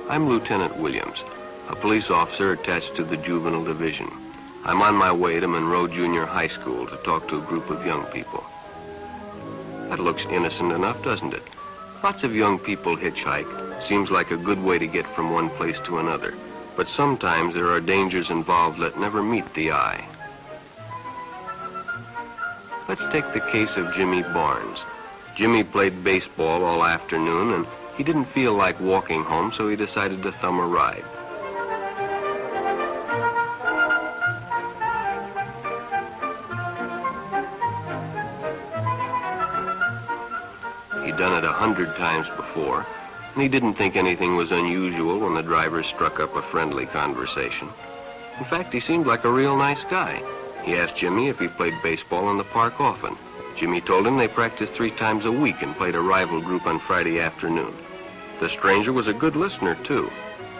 I'm Lieutenant Williams, a police officer attached to the Juvenile Division. I'm on my way to Monroe Junior High School to talk to a group of young people. That looks innocent enough, doesn't it? Lots of young people hitchhike. Seems like a good way to get from one place to another. But sometimes there are dangers involved that never meet the eye. Let's take the case of Jimmy Barnes. Jimmy played baseball all afternoon, and he didn't feel like walking home, so he decided to thumb a ride. He'd done it 100 times before, and he didn't think anything was unusual when the driver struck up a friendly conversation. In fact, he seemed like a real nice guy. He asked Jimmy if he played baseball in the park often. Jimmy told him they practiced 3 times a week and played a rival group on Friday afternoon. The stranger was a good listener, too,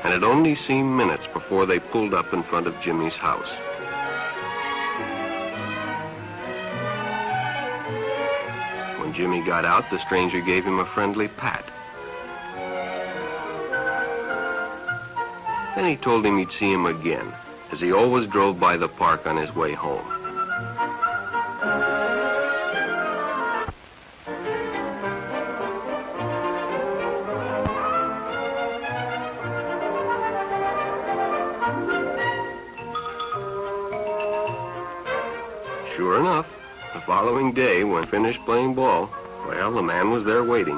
and it only seemed minutes before they pulled up in front of Jimmy's house. When Jimmy got out, the stranger gave him a friendly pat. Then he told him he'd see him again, as he always drove by the park on his way home. Sure enough, the following day, when finished playing ball, well, the man was there waiting.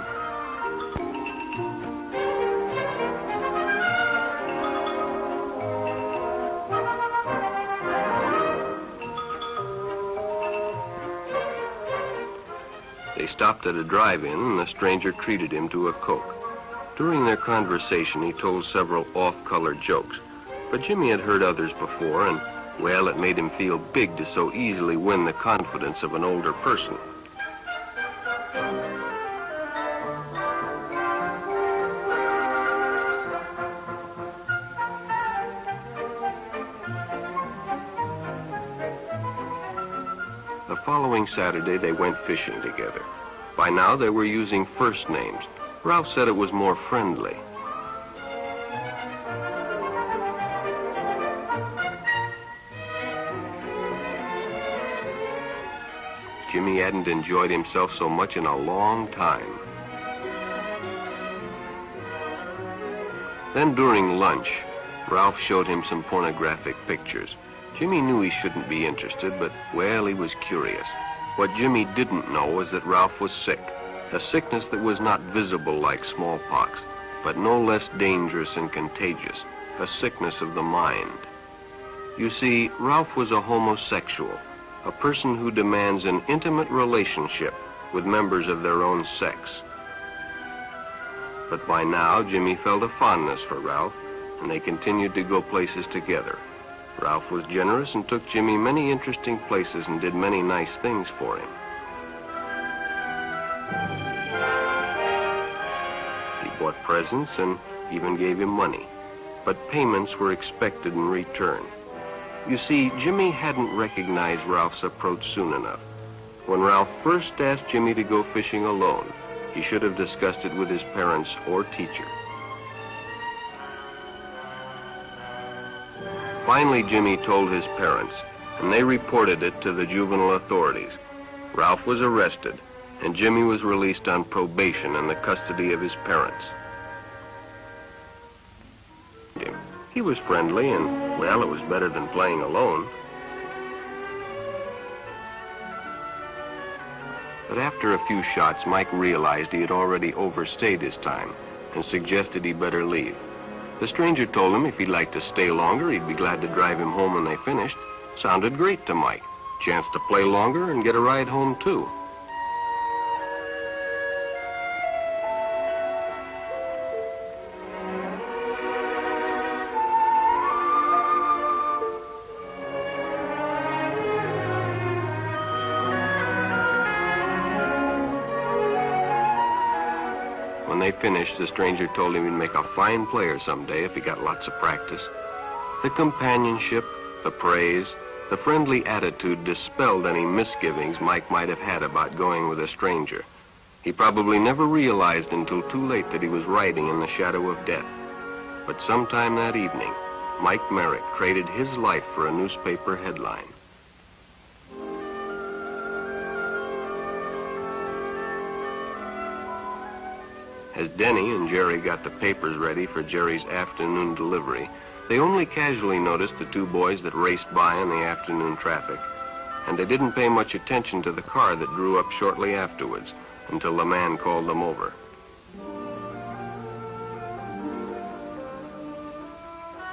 They stopped at a drive-in, and the stranger treated him to a Coke. During their conversation, he told several off-color jokes, but Jimmy had heard others before, and well, it made him feel big to so easily win the confidence of an older person. The following Saturday, they went fishing together. By now, they were using first names. Ralph said it was more friendly. Jimmy hadn't enjoyed himself so much in a long time. Then during lunch, Ralph showed him some pornographic pictures. Jimmy knew he shouldn't be interested, but, well, he was curious. What Jimmy didn't know was that Ralph was sick, a sickness that was not visible like smallpox, but no less dangerous and contagious, a sickness of the mind. You see, Ralph was a homosexual, a person who demands an intimate relationship with members of their own sex. But by now, Jimmy felt a fondness for Ralph, and they continued to go places together. Ralph was generous and took Jimmy many interesting places and did many nice things for him. He bought presents and even gave him money, but payments were expected in return. You see, Jimmy hadn't recognized Ralph's approach soon enough. When Ralph first asked Jimmy to go fishing alone, he should have discussed it with his parents or teacher. Finally, Jimmy told his parents, and they reported it to the juvenile authorities. Ralph was arrested, and Jimmy was released on probation in the custody of his parents. He was friendly, and, well, it was better than playing alone. But after a few shots, Mike realized he had already overstayed his time and suggested he better leave. The stranger told him if he'd like to stay longer, he'd be glad to drive him home when they finished. Sounded great to Mike. Chance to play longer and get a ride home, too. finished, the stranger told him he'd make a fine player someday if he got lots of practice. The companionship, the praise, the friendly attitude dispelled any misgivings Mike might have had about going with a stranger. He probably never realized until too late that he was riding in the shadow of death. But sometime that evening, Mike Merrick traded his life for a newspaper headline. As Denny and Jerry got the papers ready for Jerry's afternoon delivery, they only casually noticed the two boys that raced by in the afternoon traffic, and they didn't pay much attention to the car that drew up shortly afterwards until the man called them over.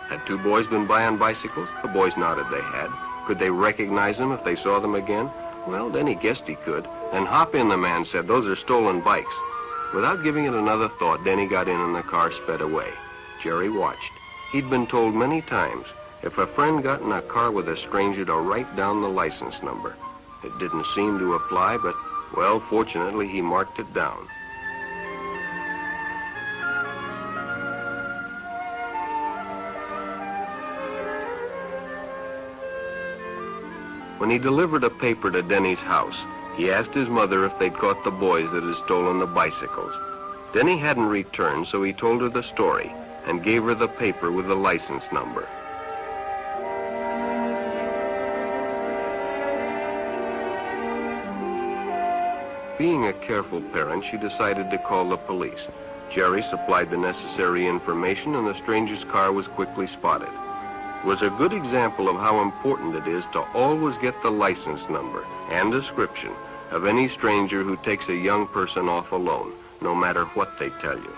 Had two boys been by on bicycles? The boys nodded they had. Could they recognize them if they saw them again? Well, Denny guessed he could. Then hop in, the man said. Those are stolen bikes. Without giving it another thought, Denny got in and the car sped away. Jerry watched. He'd been told many times, if a friend got in a car with a stranger, to write down the license number. It didn't seem to apply, but, well, fortunately, he marked it down. When he delivered a paper to Denny's house, he asked his mother if they'd caught the boys that had stolen the bicycles. Denny hadn't returned, so he told her the story and gave her the paper with the license number. Being a careful parent, she decided to call the police. Jerry supplied the necessary information, and the stranger's car was quickly spotted. It was a good example of how important it is to always get the license number and description of any stranger who takes a young person off alone, no matter what they tell you.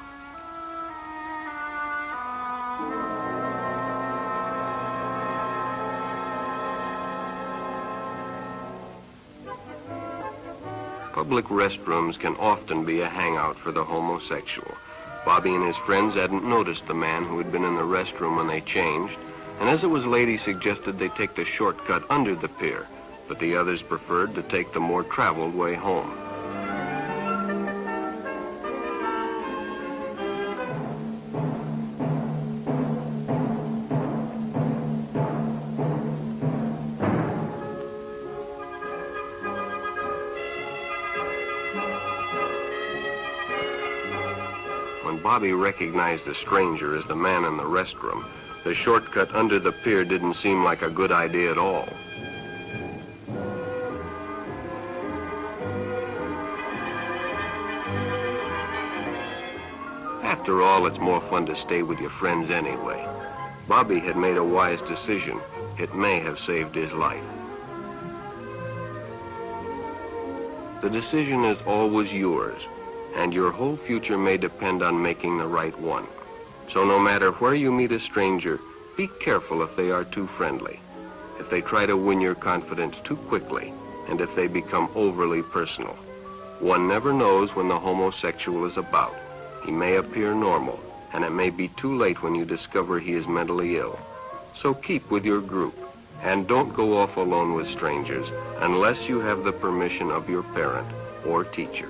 Public restrooms can often be a hangout for the homosexual. Bobby and his friends hadn't noticed the man who had been in the restroom when they changed, and as it was late, he suggested they take the shortcut under the pier, but the others preferred to take the more traveled way home. When Bobby recognized the stranger as the man in the restroom, the shortcut under the pier didn't seem like a good idea at all. After all, it's more fun to stay with your friends anyway. Bobby had made a wise decision. It may have saved his life. The decision is always yours, and your whole future may depend on making the right one. So no matter where you meet a stranger, be careful if they are too friendly, if they try to win your confidence too quickly, and if they become overly personal. One never knows when the homosexual is about. He may appear normal, and it may be too late when you discover he is mentally ill. So keep with your group, and don't go off alone with strangers unless you have the permission of your parent or teacher.